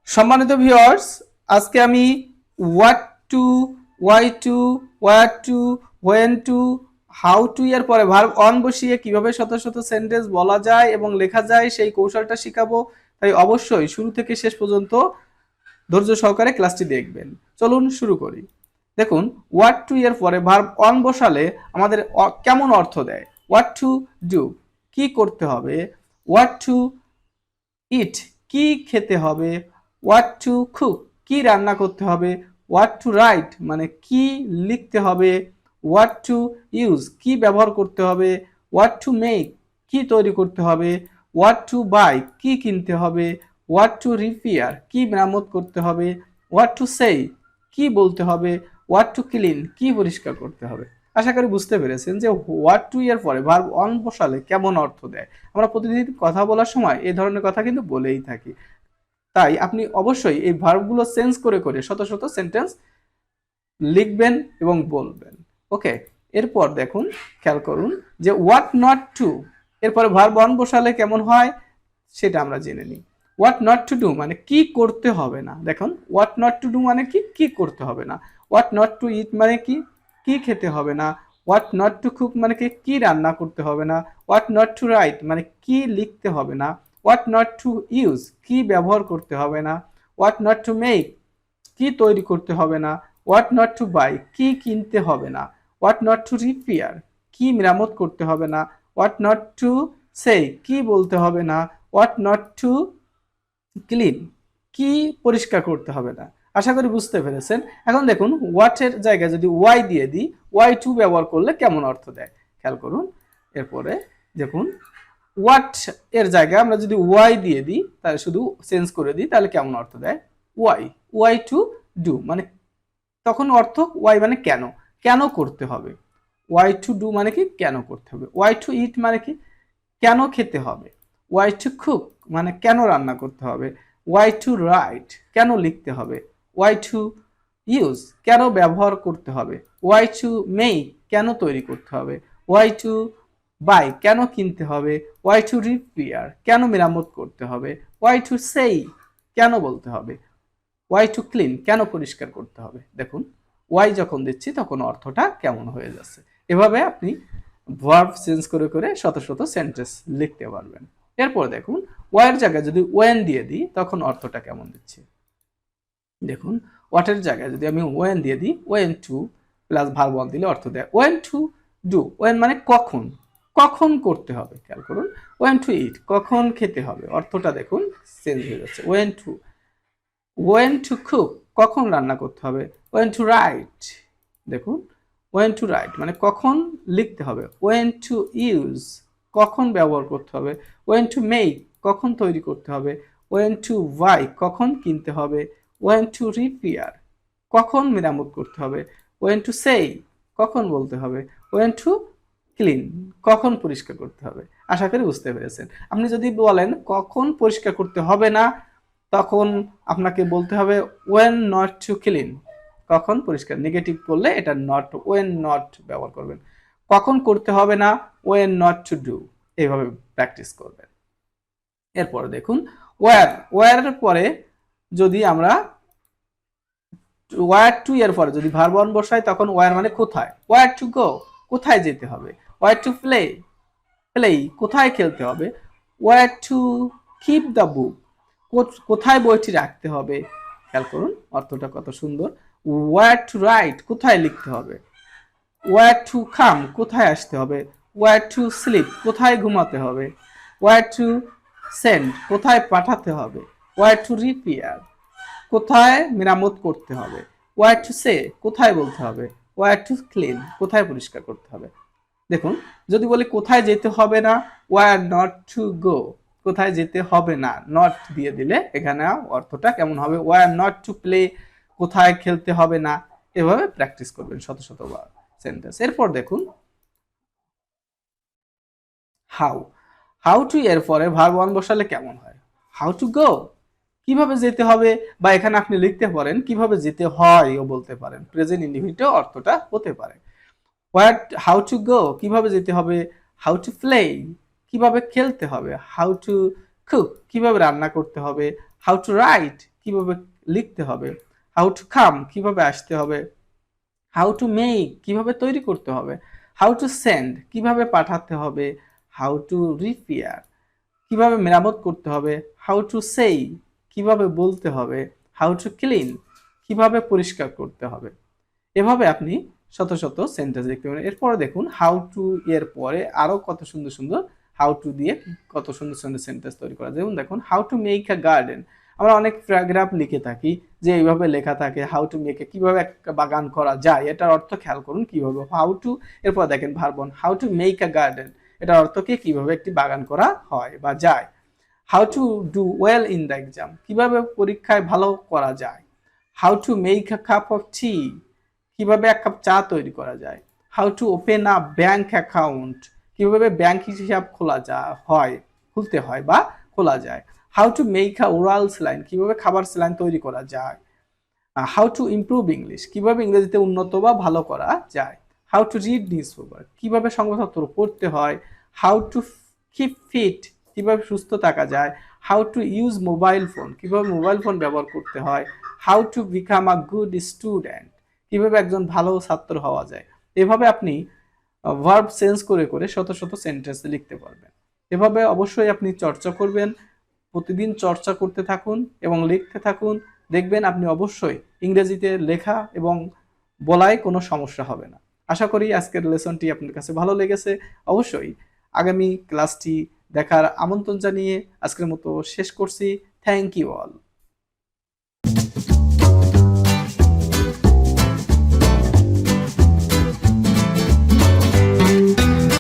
সম্মানিত ভিউয়ার্স, আজকে আমি what to, why to, where to, when to, how to এর পরে ভার্ব অন বসিয়ে কিভাবে শত শত সেন্টেন্স বলা যায় এবং লেখা যায় সেই কৌশলটা শিখাবো। তাই অবশ্যই শুরু থেকে শেষ পর্যন্ত ধৈর্য সহকারে ক্লাসটি দেখবেন। চলুন শুরু করি। দেখুন, হোয়াট টু এর পরে ভার্ব অন বসালে আমাদের কেমন অর্থ দেয়। হোয়াট টু ডু, কি করতে হবে। হোয়াট টু ইট, কি খেতে হবে। হোয়াট টু কুক, কি রান্না করতে হবে। হোয়াট টু রাইট, মানে কি লিখতে হবে। হোয়াট টু ইউজ, কি ব্যবহার করতে হবে। হোয়াট টু মেক, কি তৈরি করতে হবে। হোয়াট টু বাই, কি কিনতে হবে। হোয়াট টু রিপেয়ার, কি মেরামত করতে হবে। হোয়াট টু সেই, কি বলতে হবে। হোয়াট টু ক্লিন, কি পরিষ্কার করতে হবে। আশা করি বুঝতে পেরেছেন যে হোয়াট টু এর পরে ভার্ব অন বসালে কেমন অর্থ দেয়। আমরা প্রতিদিন কথা বলার সময় এই ধরনের কথা কিন্তু বলেই থাকি। তাই আপনি অবশ্যই এই ভার্বগুলো চেঞ্জ করে করে শত শত সেন্টেন্স লিখবেন এবং বলবেন। ওকে, এরপর দেখুন, খেয়াল করুন যে হোয়াট নট টু এরপরে ভার্ব অন বসালে কেমন হয় সেটা আমরা জেনে নিই। হোয়াট নট টু ডু মানে কি করতে হবে না। দেখুন, হোয়াট নট টু ডু মানে কি, কি করতে হবে না। হোয়াট নট টু ইট মানে কি, কি খেতে হবে না। হোয়াট নট টু কুক মানে কি, কি রান্না করতে হবে না। হোয়াট নট টু রাইট মানে কি লিখতে হবে না। হোয়াট নট টু ইউজ, কি ব্যবহার করতে হবে না। হোয়াট নট টু মেক, কি তৈরি করতে হবে না। হোয়াট নট টু বাই, কি কিনতে হবে না। হোয়াট নট টু রিপেয়ার, কি মেরামত করতে হবে না। হোয়াট নট টু সে, কি বলতে হবে না। হোয়াট নট টু ক্লিন, কি পরিষ্কার করতে হবে না। আশা করি বুঝতে পেরেছেন। এখন দেখুন, হোয়াট এর জায়গায় যদি ওয়াই দিয়ে দিই, ওয়াই টু ব্যবহার করলে কেমন অর্থ দেয় খেয়াল করুন। এরপরে দেখুন, হোয়াট এর জায়গায় আমরা যদি ওয়াই দিয়ে দিই, তাহলে শুধু চেঞ্জ করে দিই, তাহলে কেমন অর্থ দেয়। ওয়াই, ওয়াই টু ডু মানে তখন অর্থ ওয়াই মানে কেন, কেন করতে হবে। ওয়াই টু ডু মানে কি, কেন করতে হবে। ওয়াই টু ইট মানে কি, কেন খেতে হবে। ওয়াই টু কুক মানে কেন রান্না করতে হবে। ওয়াই টু রাইট, কেন লিখতে হবে। ওয়াই টু ইউজ, কেন ব্যবহার করতে হবে। ওয়াই টু মেক, কেন তৈরি করতে হবে। ওয়াই টু বাই, কেন কিনতে হবে। ওয়াই টু রিপেয়ার, কেন মেরামত করতে হবে। ওয়াই টু সেই, কেন বলতে হবে। ওয়াই টু ক্লিন, কেন পরিষ্কার করতে হবে। দেখুন, ওয়াই যখন দিচ্ছি তখন অর্থটা কেমন হয়ে যাচ্ছে। এভাবে আপনি ভার্ব চেঞ্জ করে করে শত শত সেন্টেন্স লিখতে পারবেন। এরপর দেখুন, ওয়াইয়ের জায়গায় যদি ওয়েন দিয়ে দিই তখন অর্থটা কেমন দিচ্ছি। দেখুন, ওয়াটের জায়গায় যদি আমি ওয়েন দিয়ে দিই, went to plus verb one দিলে অর্থ দেয় ওয়েন টু ডু। ওয়েন মানে কখন, কখন করতে হবে। খেয়াল করুন, ওয়েন টু ইট, কখন খেতে হবে। অর্থটা দেখুন চেঞ্জ হয়ে যাচ্ছে। Went to, went to cook, কখন রান্না করতে হবে। ওয়েন টু রাইট, দেখুন ওয়েন টু রাইট মানে কখন লিখতে হবে। ওয়েন টু ইউজ, কখন ব্যবহার করতে হবে। ওয়েন টু মেক, কখন তৈরি করতে হবে। ওয়েন টু বাই, কখন কিনতে হবে। ওয়েন টু রিপেয়ার, কখন মেরামত করতে হবে। ওয়েন টু সেই, কখন বলতে হবে। ওয়েন টু ক্লিন, কখন পরিষ্কার করতে হবে। আশা করি বুঝতে পেরেছেন। আপনি যদি বলেন কখন পরিষ্কার করতে হবে না, তখন আপনাকে বলতে হবে ওয়েন নট টু ক্লিন, কখন পরিষ্কার। নেগেটিভ করলে এটা নট, ওয়েন নট ব্যবহার করবেন। কখন করতে হবে না, ওয়েন নট টু ডু। এইভাবে প্র্যাকটিস করবেন। এরপর দেখুন, ওয়ার, ওয়ারের পরে যদি আমরা ওয়ার টু এর পরে যদি ভার্ব অন বসাই তখন ওয়ার মানে কোথায়। ওয়ার টু গো, কোথায় যেতে হবে। ওয়ার টু প্লে, প্লে কোথায় খেলতে হবে। Where to keep the book, কোথায় বইটি রাখতে হবে। খেয়াল করুন অর্থটা কত সুন্দর। ওয়ার টু রাইট, কোথায় লিখতে হবে। ওয়ার টু কাম, কোথায় আসতে হবে। ওয়ার টু স্লিপ, কোথায় ঘুমাতে হবে। ওয়ার টু সেন্ড, কোথায় পাঠাতে হবে। ওয়ার টু রিপেয়ার, কোথায় মেরামত করতে হবে। ওয়ার টু সে, কোথায় বলতে হবে। ওয়ার টু ক্লিন, কোথায় পরিষ্কার করতে হবে। দেখুন, যদি বলি কোথায় যেতে হবে না, ওয়ার নট টু গো, কোথায় যেতে হবে না, নট দিয়ে দিলে এখানে অর্থটা কেমন হবে। ওয়ার নট টু প্লে, কোথায় খেলতে হবে না। এভাবে প্র্যাকটিস করবেন শত শতবার সেন্টেন্স। এরপর দেখুন, হাউ, হাউ টু এর পরে ভার্ব ওয়ান বসালে কেমন হয়। হাউ টু গো, কিভাবে যেতে হবে, বা এখানে আপনি লিখতে পারেন কিভাবে যেতে হয় ও বলতে পারেন। প্রেজেন্ট ইনডিফিনিটে অর্থটা হতে পারে। হোয়াট, হাউ টু গো, কিভাবে যেতে হবে। হাউ টু প্লে, কিভাবে খেলতে হবে। হাউ টু কুক, কিভাবে রান্না করতে হবে। হাউ টু রাইট, কিভাবে লিখতে হবে, হাউ টু কাম কিভাবে আসতে হবে, হাউ টু মেক কিভাবে তৈরি করতে হবে, হাউ টু সেন্ড কিভাবে পাঠাতে হবে, হাউ টু রিপেয়ার কিভাবে মেরামত করতে হবে, হাউ টু সেই কিভাবে বলতে হবে, হাউ টু ক্লিন কিভাবে পরিষ্কার করতে হবে। এভাবে আপনি শত শত সেন্টেন্স লিখতে পারেন। এরপরে দেখুন হাউ টু এর পরে আরো কত সুন্দর সুন্দর হাউ টু দিয়ে কত সুন্দর সুন্দর সেন্টেন্স তৈরি করা যায়। যেমন দেখুন how to make a garden, আমরা অনেক প্যারাগ্রাফ লিখে থাকি যে এইভাবে লেখা থাকে হাউ টু মেক, কিভাবে একটা বাগান করা যায়, এটার অর্থ খেয়াল করুন কিভাবে হাউ টু, এরপর দেখেন verb one how to make a garden, এটার অর্থ কি কিভাবে একটি বাগান করা হয় বা যায়। How to do well in the exam, কিভাবে পরীক্ষায় ভালো করা যায়। How to make a cup of tea, কিভাবে এক কাপ চা তৈরি করা যায়। How to open a bank account, কিভাবে ব্যাংক হিসাব খোলা হয়, খুলতে হয় বা খোলা যায়। How to make a oral saline, কিভাবে খাবার স্যালাইন তৈরি করা যায়। হাউ টু ইমপ্রুভ ইংলিশ, কিভাবে ইংরেজিতে উন্নত বা ভালো করা যায়। How to read news paper, কিভাবে সংবাদপত্র পড়তে হয়। হাউ টু কিপ ফিট, কিভাবে সুস্থ থাকা যায়। How to use mobile phone, কিভাবে মোবাইল ফোন ব্যবহার করতে হয়। How to become a good student, কিভাবে একজন ভালো ছাত্র হওয়া যায়। এভাবে আপনি ভার্ব চেঞ্জ করে করে শত শত সেন্টেন্স লিখতে পারবেন। এভাবে অবশ্যই আপনি চর্চা করবেন, প্রতিদিন চর্চা করতে থাকুন এবং লিখতে থাকুন। দেখবেন আপনি অবশ্যই ইংরেজিতে লেখা এবং বলায় কোনো সমস্যা হবে না। আশা করি আজকের লেসনটি আপনার কাছে ভালো লেগেছে। অবশ্যই আগামী ক্লাসটি দেখার আমন্ত্রণ জানিয়ে আজকের মতো শেষ করছি। Thank you all.